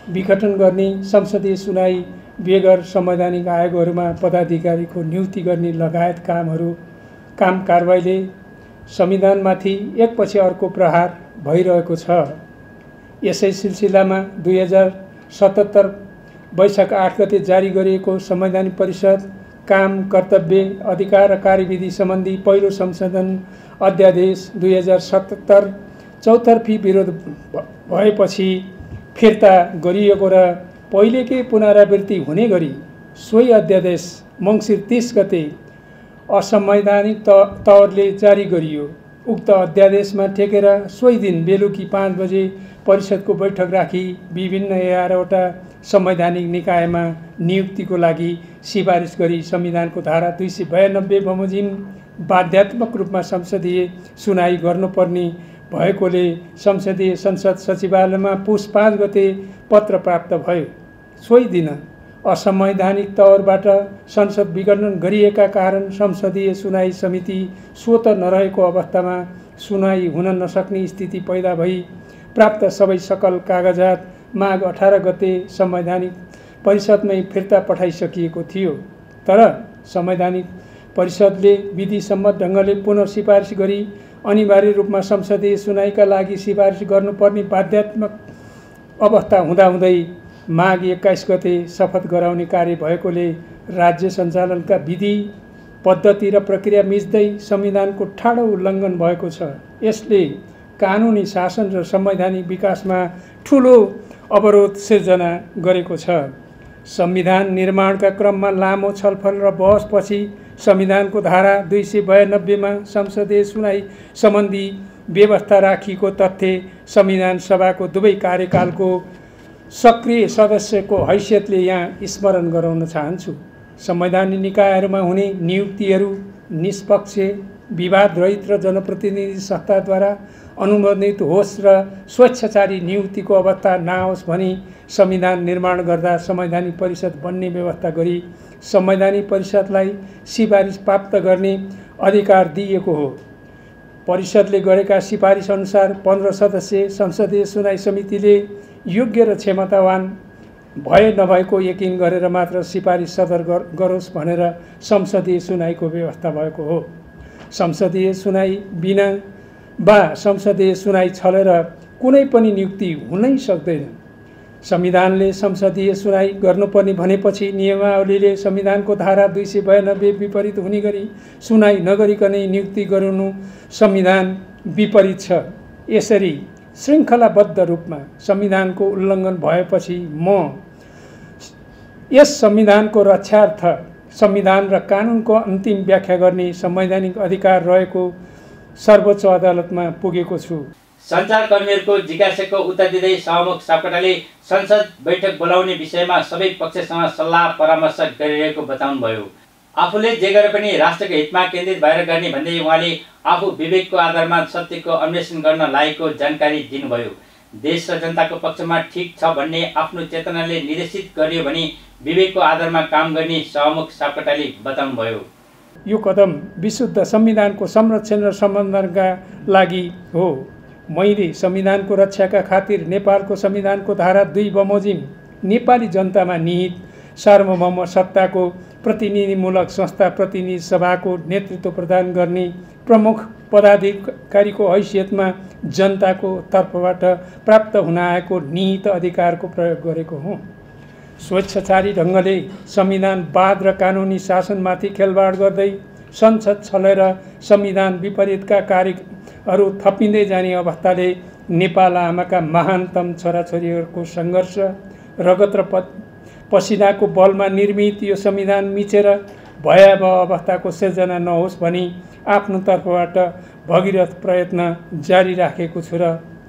विघटन गर्ने, संसदीय सुनाई बेगर संवैधानिक आयोगहरूमा पदाधिकारीको नियुक्ति गर्ने लगायत काम कारबाहीले संविधानमाथि एकपछि अर्को प्रहार भइरहेको छ। यसै सिलसिलामा 2077 वैशाख 8 गते जारी गरिएको संवैधानिक परिषद, काम, कर्तव्य, अधिकार र कार्यविधि सम्बन्धी पहिलो संशोधन अध्यादेश 2077 चौतर्फी विरोध भएपछि फिर्ता गरिएको र पहिलेकै पुनरावृत्ति हुने गरी सोही अध्यादेश मङ्सिर 30 गते असंवैधानिक तवरले जारी गरियो। उक्त अध्यादेशमा टेकेर सोही दिन बेलुकी 5 बजे परिषदको बैठक राखी विभिन्न 11वटा संवैधानिक निकायमा नियुक्तिको लागि सिफारिस गरी संविधानको धारा 292 बमोजिम बाध्यात्मक रूपमा संसदीय सुनाई गर्नुपर्ने भएकोले संसदीय संसद सचिवालयमा पुस 5 गते पत्र प्राप्त भयो। सोही दिन असंवैधानिक तवरबाट संसद विघटन गरिएका कारण संसदीय सुनाई समिति स्वत नरहेको अवस्थामा सुनाई हुन नसक्ने स्थिति पैदा भई प्राप्त सबै सकल कागजात माघ 18 गते संवैधानिक परिषदमै फिर्ता पठाइसकिएको थियो। तर संवैधानिक परिषदले विधिसम्मत ढङ्गले पुनः सिफारिस गरी अनिवार्य रूपमा संसदीय सुनाईका लागि सिफारिस गर्नुपर्ने बाध्यात्मक अवस्था हुँदाहुँदै माघ 21 गते शपथ गराउने कार्य भएकोले राज्य सञ्चालनका विधि, पद्धति र प्रक्रिया मिच्दै संविधानको ठाडो उल्लङ्घन भएको छ। यसले कानुनी शासन र संवैधानिक विकासमा ठुलो अवरोध सिर्जना गरेको छ। संविधान निर्माणका क्रममा लामो छलफल र बहसपछि संविधानको धारा 292 मा संसदीय सुनाई सम्बन्धी व्यवस्था राखिएको तथ्य संविधान सभाको दुवै कार्यकालको सक्रिय सदस्यको हैसियतले यहाँ स्मरण गराउन चाहन्छु। संवैधानिक निकायहरूमा हुने नियुक्तिहरू निष्पक्ष, विवादरहित र जनप्रतिनिधि सत्ताद्वारा अनुमोदित होस् र स्वेच्छाचारी नियुक्तिको अवस्था नआओस् भनी संविधान निर्माण गर्दा संवैधानिक परिषद बन्ने व्यवस्था गरी संवैधानिक परिषदलाई सिफारिस प्राप्त गर्ने अधिकार दिएको हो। परिषदले गरेका सिफारिस अनुसार 15 सदस्यीय संसदीय सुनाई समितिले योग्य र क्षमतावान भए नभएको यकिन गरेर मात्र सिफारिस सदर गरोस् भनेर संसदीय सुनाईको व्यवस्था भएको हो। संसदीय सुनाई बिना वा संसदीय सुनाई छलेर कुनै पनि नियुक्ति हुनै सक्दैन। संविधानले संसदीय सुनाई गर्नुपर्ने भनेपछि नियमावलीले संविधानको धारा 292 विपरीत हुने गरी सुनाई नगरिकनै नियुक्ति गराउनु संविधान विपरीत छ। यसरी श्रृङ्खलाबद्ध रूपमा संविधानको उल्लङ्घन भएपछि म यस संविधानको रक्षार्थ संविधान र कानुनको अन्तिम व्याख्या गर्ने संवैधानिक अधिकार रहेको सर्वोच्च अदालतमा पुगेको छु। सञ्चारकर्मीहरूको जिज्ञासाको उत्तर दिँदै सभामुख सापकोटाले संसद बैठक बोलाउने विषयमा सबै पक्षसँग सल्लाह परामर्श गरिरहेको बताउनुभयो। आफूले जे गरे पनि राष्ट्रको हितमा केन्द्रित भएर गर्ने भन्दै उहाँले आफू विवेकको आधारमा सत्यको अन्वेषण गर्न लागेको जानकारी दिनुभयो। देश र जनताको पक्षमा ठिक छ भन्ने आफ्नो चेतनाले निर्देशित गरियो भने विवेकको आधारमा काम गर्ने सभामुख सापकोटाले बताउनुभयो। यो कदम विशुद्ध संविधानको संरक्षण र सम्वर्धनका लागि हो। मैले संविधानको रक्षाका खातिर नेपालको संविधानको धारा 2 बमोजिम नेपाली जनतामा निहित सार्वभौम सत्ताको प्रतिनिधिमूलक संस्था प्रतिनिधि सभाको नेतृत्व प्रदान गर्ने प्रमुख पदाधिकारीको हैसियतमा जनताको तर्फबाट प्राप्त हुन आएको निहित अधिकारको प्रयोग गरेको हुँ। स्वेच्छाचारी ढङ्गले संविधानवाद र कानुनी शासनमाथि खेलवाड गर्दै संसद छलेर संविधान विपरीतका कार्यहरू थपिँदै जाने अवस्थाले नेपाल आमाका महानतम छोराछोरीहरूको सङ्घर्ष, रगत र पसिनाको बलमा निर्मित यो संविधान मिचेर भयावह अवस्थाको सिर्जना नहोस् भनी आफ्नो तर्फबाट भगीरथ प्रयत्न जारी राखेको छु र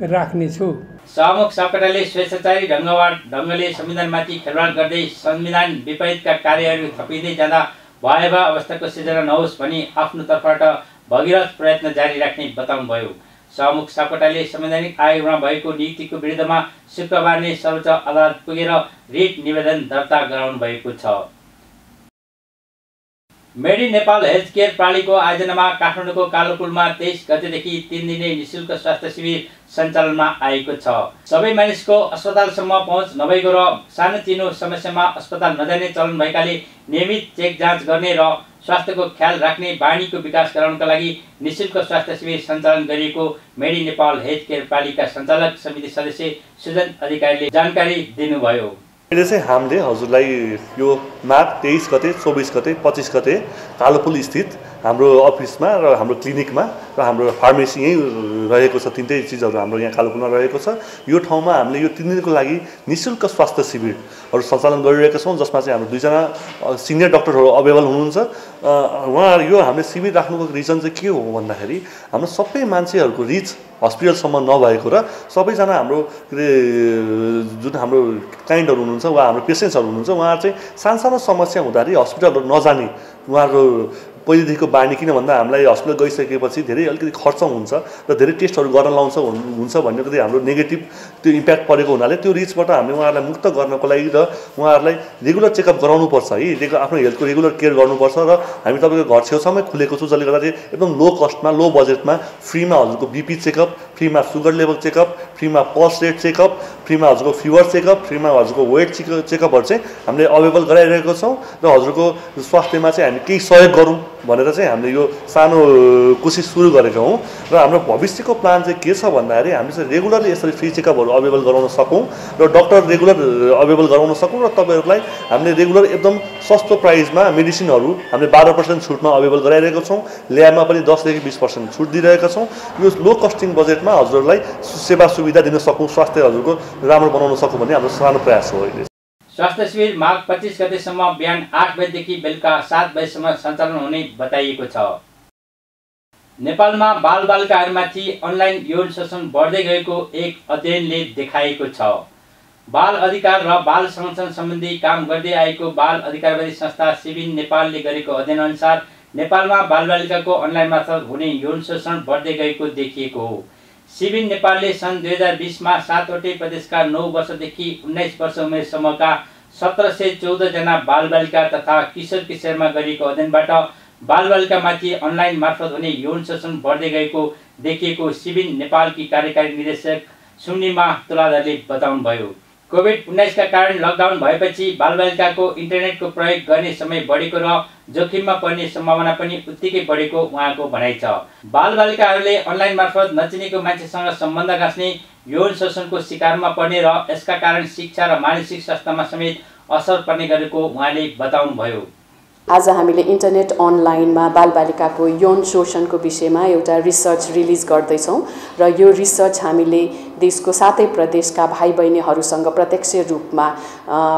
राख्नेछु। सभामुख सापकोटाले स्वेच्छाचारी ढङ्गले संविधानमाथि खेलवाड गर्दै संविधान विपरीतका कार्यहरू थपिँदै जाँदा भयावह अवस्थाको सिर्जना नहोस् भनी आफ्नो तर्फबाट भगीरथ प्रयत्न जारी राख्ने बताउनुभयो। सभामुख सापकोटाले संवैधानिक आयोगमा भएको नियुक्तिको विरुद्धमा शुक्रबार नै सर्वोच्च अदालत पुगेर रिट निवेदन दर्ता गराउनु भएको छ। Made in Nepal health care प्रणालीको आयोजनामा काठमाडौँको कालोपुलमा 23 गतेदेखि 3 दिने निःशुल्क स्वास्थ्य शिविर सञ्चालनमा आएको छ। सबै मानिसको अस्पतालसम्म पहुँच नभएको र सानोतिनो समस्यामा अस्पताल नजाने चलन भएकाले नियमित चेक जाँच गर्ने र स्वास्थ्यको ख्याल राख्ने बानीको विकास गराउनका लागि निःशुल्क स्वास्थ्य शिविर सञ्चालन गरिएको made in Nepal health care प्रणालीका सञ्चालक समिति सदस्य सुजन अधिकारीले जानकारी दिनुभयो। अहिले चाहिँ हामीले हजुरलाई यो माघ 23 गते 24 गते 25 गते कालोपुल स्थित हाम्रो अफिसमा र हाम्रो क्लिनिकमा र हाम्रो फार्मेसी यहीँ रहेको छ। तीनटै चिजहरू हाम्रो यहाँ कालोपुलमा रहेको छ। यो ठाउँमा हामीले यो 3 दिनको लागि निःशुल्क स्वास्थ्य शिविरहरू सञ्चालन गरिरहेका छौँ, जसमा चाहिँ हाम्रो 2 जना सिनियर डाक्टरहरू अभाइलेबल हुनुहुन्छ। उहाँहरू यो हामीले शिविर राख्नुको रिजन चाहिँ के हो भन्दाखेरि हाम्रो सबै मान्छेहरूको रिच हस्पिटलसम्म नभएको र सबैजना हाम्रो जुन हाम्रो क्लाइन्टहरू हुनुहुन्छ वा हाम्रो पेसेन्ट्सहरू हुनुहुन्छ उहाँहरू चाहिँ सानो समस्या हुँदाखेरि हस्पिटलहरू नजाने उहाँहरू पहिलेदेखिको बानी। किन भन्दा हामीलाई हस्पिटल गइसकेपछि धेरै अलिकति खर्च हुन्छ र धेरै टेस्टहरू गर्न हुन्छ भन्ने कति हाम्रो नेगेटिभ त्यो इम्प्याक्ट परेको हुनाले त्यो रिचबाट हामीले उहाँहरूलाई मुक्त गर्नको लागि र उहाँहरूलाई रेगुलर चेकअप गराउनुपर्छ है, आफ्नो हेल्थको रेगुलर केयर गर्नुपर्छ। र हामी तपाईँको घर छेउछाउमै खुलेको छु, जसले गर्दाखेरि एकदम लो कस्टमा लो बजेटमा फ्रीमा हजुरको बिपी चेकअप, फ्रीमा सुगर लेभल चेकअप, फ्रीमा पल्स रेट चेकअप, फ्रीमा हजुरको फिभर चेकअप, फ्रीमा हजुरको वेट चेकअपहरू चाहिँ हामीले अभाइलेबल गराइरहेको छौँ। र हजुरको स्वास्थ्यमा चाहिँ हामी केही सहयोग गरौँ भनेर चाहिँ हामीले यो सानो कोसिस सुरु गरेका हौँ। र हाम्रो भविष्यको प्लान चाहिँ के छ भन्दाखेरि हामीले चाहिँ रेगुलरली यसरी फ्री चेकअपहरू अभाइलेबल गराउन सकौँ र डक्टर रेगुलर अभाइलेबल गराउन सकौँ र तपाईँहरूलाई हामीले रेगुलर एकदम सस्तो प्राइसमा मेडिसिनहरू हामीले 12% छुटमा अभाइलेबल गराइरहेको छौँ। ल्याबमा पनि 10 देखि 20% छुट दिइरहेका छौँ। यो लो कस्टिङ बजेटमा हजुरहरूलाई सेवा सुविधा दिन सकौँ, स्वास्थ्य हजुरको राम्रो बनाउन सकौँ भन्ने हाम्रो सानो प्रयास हो। अहिले स्वास्थ्य शिविर माघ 25 गतेसम्म बिहान 8 बजेदेखि बेलुका 7 बजेसम्म सञ्चालन हुने बताइएको छ। नेपालमा बालबालिकाहरूमाथि अनलाइन यौन शोषण बढ्दै गएको एक अध्ययनले देखाएको छ। बाल अधिकार र बाल संरक्षण सम्बन्धी काम गर्दै आएको बाल अधिकारवादी संस्था सिबिन नेपालले गरेको अध्ययन अनुसार नेपालमा बालबालिकाको अनलाइन मार्फत हुने यौन शोषण बढ्दै गएको देखिएको हो। सिबिन नेपालले सन् 2020 मा 7 वटै प्रदेशका 9 वर्षदेखि 19 वर्ष उमेरसम्मका 1714 जना बालबालिका तथा किशोर किशोरमा गरिएको अध्ययनबाट बालबालिकामाथि अनलाइन मार्फत हुने यौन शोषण बढ्दै गएको देखिएको सिबिन नेपालकी कार्यकारी निर्देशक सुनिमा तुलाधरले बताउनुभयो। कोभिड-19 का कारण लकडाउन भएपछि बालबालिकाको इन्टरनेटको प्रयोग गर्ने समय बढेको र जोखिममा पर्ने सम्भावना पनि उत्तिकै बढेको उहाँको भनाइ छ। बालबालिकाहरूले अनलाइन मार्फत नचिनेको मान्छेसँग सम्बन्ध गाँच्ने, यौन शोषणको शिकारमा पर्ने र यसका कारण शिक्षा र मानसिक स्वास्थ्यमा समेत असर पर्ने गरेको उहाँले बताउनुभयो। आज हामीले इन्टरनेट अनलाइनमा बालबालिकाको यौन शोषणको विषयमा एउटा रिसर्च रिलिज गर्दैछौँ र यो रिसर्च हामीले देशको 7 प्रदेशका भाइ बहिनीहरूसँग प्रत्यक्ष रूपमा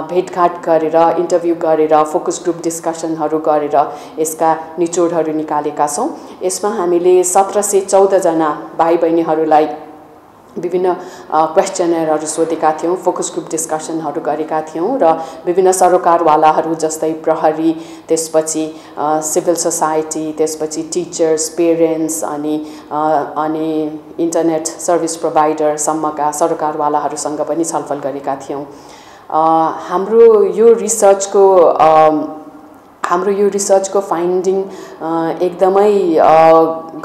भेटघाट गरेर इन्टरभ्यू गरेर फोकस ग्रुप डिस्कसनहरू गरेर यसका निचोडहरू निकालेका छौँ। यसमा हामीले 1714 जना भाइ बहिनीहरूलाई विभिन्न क्वेश्चनरहरू सोधेका थियौँ, फोकस ग्रुप डिस्कसनहरू गरेका थियौँ र विभिन्न सरोकारवालाहरू जस्तै प्रहरी, त्यसपछि सिभिल सोसाइटी, त्यसपछि टिचर्स, पेरेन्ट्स अनि इन्टरनेट सर्भिस प्रोभाइडरसम्मका सरोकारवालाहरूसँग पनि छलफल गरेका थियौँ। हाम्रो यो रिसर्चको फाइन्डिङ एकदमै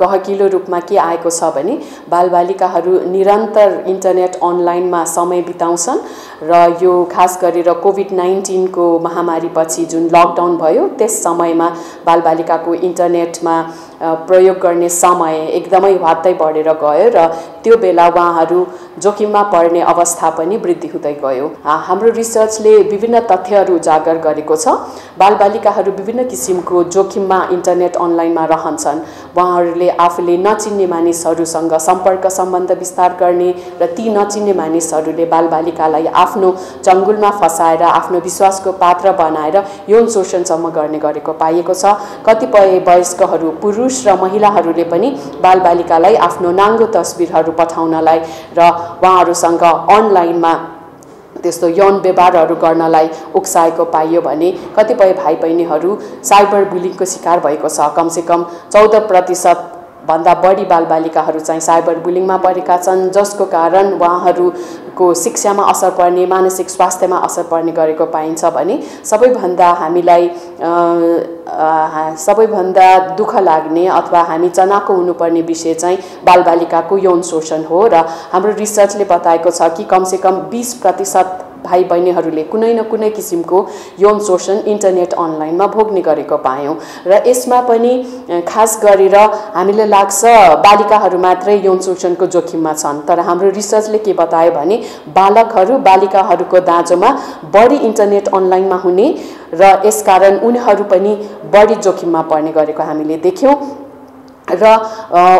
गहकिलो रूपमा के आएको छ भने बालबालिकाहरू निरन्तर इन्टरनेट अनलाइनमा समय बिताउँछन् र यो खास गरेर कोभिड-19 को महामारीपछि जुन लकडाउन भयो त्यस समयमा बालबालिकाको इन्टरनेटमा प्रयोग गर्ने समय एकदमै वात्तै बढेर गयो र त्यो बेला उहाँहरू जोखिममा पर्ने अवस्था पनि वृद्धि हुँदै गयो। हाम्रो रिसर्चले विभिन्न तथ्यहरू उजागर गरेको छ। बालबालिकाहरू विभिन्न किसिमको जोखिममा इन्टरनेट इन्टरनेट अनलाइनमा रहन्छन् उहाँहरूले आफूले नचिन्ने मानिसहरूसँग सम्पर्क सम्बन्ध विस्तार गर्ने र ती नचिन्ने मानिसहरूले बालबालिकालाई आफ्नो चङ्गुलमा फसाएर आफ्नो विश्वासको पात्र बनाएर यौन शोषणसम्म गर्ने गरेको पाइएको छ। कतिपय वयस्कहरू पुरुष र महिलाहरूले पनि बालबालिकालाई आफ्नो नाङ्गो तस्बिरहरू पठाउनलाई र उहाँहरूसँग अनलाइनमा त्यस्तो यौन व्यवहारहरू गर्नलाई उक्साएको पाइयो भने कतिपय भाइ बहिनीहरू साइबर बुलिङको शिकार भएको छ। कमसेकम 14% भन्दा बढी बालबालिकाहरू चाहिँ साइबर बुलिङमा परेका छन्, जसको कारण उहाँहरूको शिक्षामा असर पर्ने, मानसिक स्वास्थ्यमा असर पर्ने गरेको पाइन्छ भने सबैभन्दा दुःख लाग्ने अथवा हामी चनाखो हुनुपर्ने विषय चाहिँ बालबालिकाको यौन शोषण हो। र हाम्रो रिसर्चले बताएको छ कि कमसेकम 20% भाइ बहिनीहरूले कुनै न कुनै किसिमको यौन शोषण इन्टरनेट अनलाइनमा भोग्ने गरेको पायौँ। र यसमा पनि खास गरेर हामीलाई लाग्छ बालिकाहरू मात्रै यौन शोषणको जोखिममा छन्, तर हाम्रो रिसर्चले के बतायो भने बालिकाहरूको दाँजोमा बढी इन्टरनेट अनलाइनमा हुने र यसकारण उनीहरू पनि बढी जोखिममा पर्ने गरेको हामीले देख्यौँ। र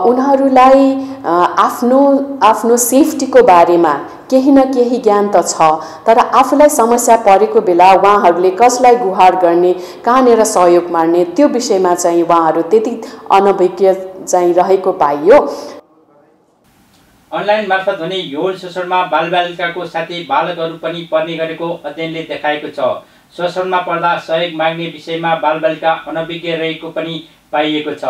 उनीहरूलाई आफ्नो सेफ्टीको बारेमा केही न केही ज्ञान त छ, तर आफूलाई समस्या परेको बेला उहाँहरूले कसलाई गुहार गर्ने, कहाँनिर सहयोग मार्ने, त्यो विषयमा चाहिँ उहाँहरू त्यति अनभिज्ञ चाहिँ रहेको पाइयो। अनलाइन मार्फत हुने यौन शोषणमा बालबालिकाको साथै बालकहरू पनि पर्ने गरेको अध्ययनले देखाएको छ। शोषणमा पर्दा सहयोग माग्ने विषयमा बालबालिका अनभिज्ञ रहेको पनि पाइएको छ।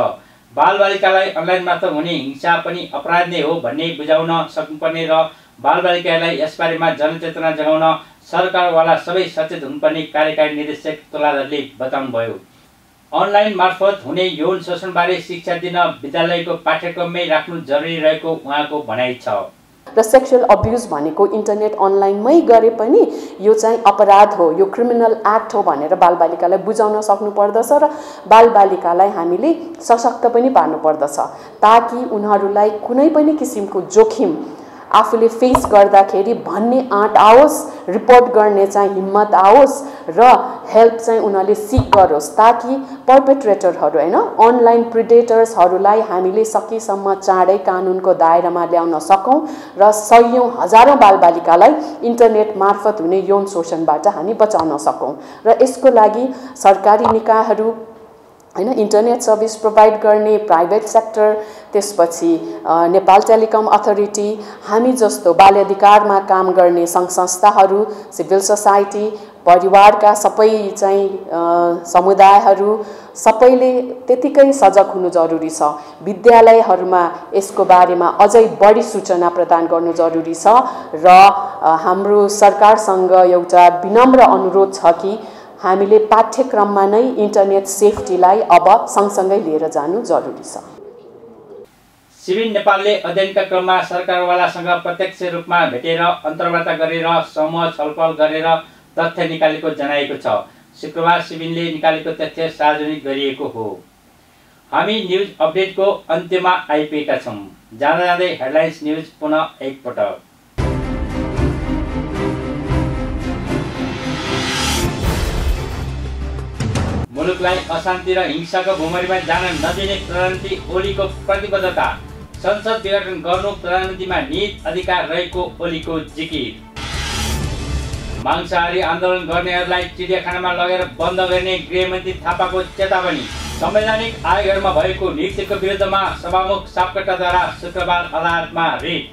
बालबालिकालाई अनलाइन मार्फत हुने हिंसा पनि अपराध नै हो भन्ने बुझाउन सक्नुपर्ने र बालबालिकालाई यसबारेमा जनचेतना जगाउन सरकारवाला सबै सचेत हुनुपर्ने कार्यकारी निर्देशक तोलाधरले बताउनुभयो। अनलाइन मार्फत हुने यौन शोषणबारे शिक्षा दिन विद्यालयको पाठ्यक्रममै राख्नु जरुरी रहेको उहाँको भनाइ छ। र सेक्सुअल अब्युज भनेको इन्टरनेट अनलाइनमै गरे पनि यो चाहिँ अपराध हो, यो क्रिमिनल एक्ट हो भनेर बालबालिकालाई बुझाउन सक्नुपर्दछ र बालबालिकालाई हामीले सशक्त पनि पार्नुपर्दछ ताकि उनीहरूलाई कुनै पनि किसिमको जोखिम आफूले फेस गर्दाखेरि भन्ने आँट आओस्, रिपोर्ट गर्ने चाहिँ हिम्मत आओस् र हेल्प चाहिँ उनीहरूले सिक गरोस्, ताकि पर्पेट्रेटरहरू हैन अनलाइन प्रिडेटर्सहरूलाई हामीले सकेसम्म चाँडै कानुनको दायरामा ल्याउन सकौं र सयौं हजारौं बालबालिकालाई इन्टरनेट मार्फत हुने यौन शोषणबाट हामी बचाउन सकौं। र यसको लागि सरकारी निकायहरू हैन इन्टरनेट सर्भिस प्रोभाइड गर्ने प्राइभेट सेक्टर, त्यसपछि नेपाल टेलिकम अथोरिटी, हामी जस्तो बाल अधिकारमा काम गर्ने सङ्घ संस्थाहरू, सिभिल सोसाइटी, परिवारका सबै चाहिँ समुदायहरू सबैले त्यतिकै सजग हुनु जरुरी छ। विद्यालयहरूमा यसको बारेमा अझै बढी सूचना प्रदान गर्नु जरुरी छ र हाम्रो सरकारसँग एउटा विनम्र अनुरोध छ कि हामीले पाठ्यक्रममा नै इन्टरनेट सेफ्टीलाई अब सँगसँगै लिएर जानु जरुरी छ। सिबिन नेपालले अध्ययनका क्रममा सरकारवालासँग प्रत्यक्ष रूपमा भेटेर अन्तर्वार्ता गरेर समूह छलफल गरेर तथ्य निकालेको जनाएको छ। शुक्रबार सिबिनले निकालेको तथ्य सार्वजनिक गरिएको हो। हामी न्युज अपडेटको अन्त्यमा आइपुगेका छौं। जाँदा जाँदै हेडलाइन्स न्युज पुनः एकपटक। मुलुकलाई अशान्ति र हिंसाको भुमरीमा जान नदिने प्रधानमन्त्री ओलीको प्रतिबद्धता, संसद विघटन गर्नु प्रधानमन्त्रीमा निहित अधिकार रहेको ओलीको जिकिर। मांसाहारी आन्दोलन गर्नेहरूलाई चिडियाखानामा लगेर बन्द गर्ने गृहमन्त्री थापाको चेतावनी। संवैधानिक आयोगहरूमा भएको नियुक्तिको विरुद्धमा सभामुख सापकोटाद्वारा शुक्रबार अदालतमा रिट।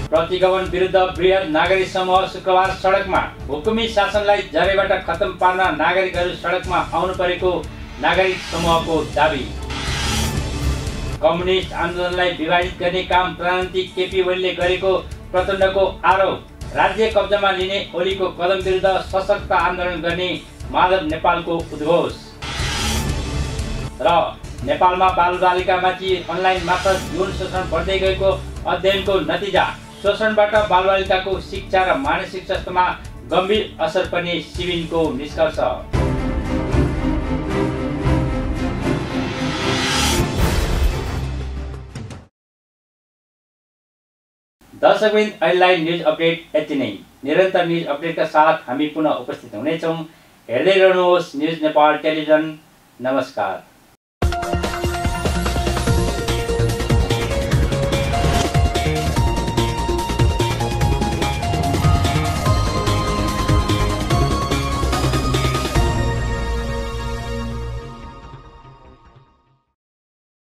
प्रतिगमन विरुद्ध बृहत नागरिक समूह शुक्रबार सडकमा। हुकुमी शासनलाई जरेबाट खत्तम पार्न नागरिकहरू सडकमा आउनु परेको नागरिक समूहको दाबी। कम्युनिस्ट आन्दोलनलाई विभाजित गर्ने काम प्रधानमन्त्री केपी ओलीले गरेको प्रचण्डको आरोप। राज्य कब्जामा लिने ओलीको कदम विरुद्ध सशक्त आन्दोलन गर्ने माधव नेपालको उद्घोष। र नेपालमा बालबालिकामाथि अनलाइन मार्फत यौन शोषण बढ्दै गएको अध्ययनको नतिजा, शोषणबाट बालबालिकाको शिक्षा र मानसिक स्वास्थ्यमा गम्भीर असर पर्ने सिबिनको निष्कर्ष। दर्शकवृन्द, अहिलेलाई न्युज अपडेट यति नै। निरन्तर न्युज अपडेटका साथ हामी पुनः उपस्थित हुनेछौँ। हेर्दै रहनुहोस् न्युज नेपाल टेलिभिजन। नमस्कार।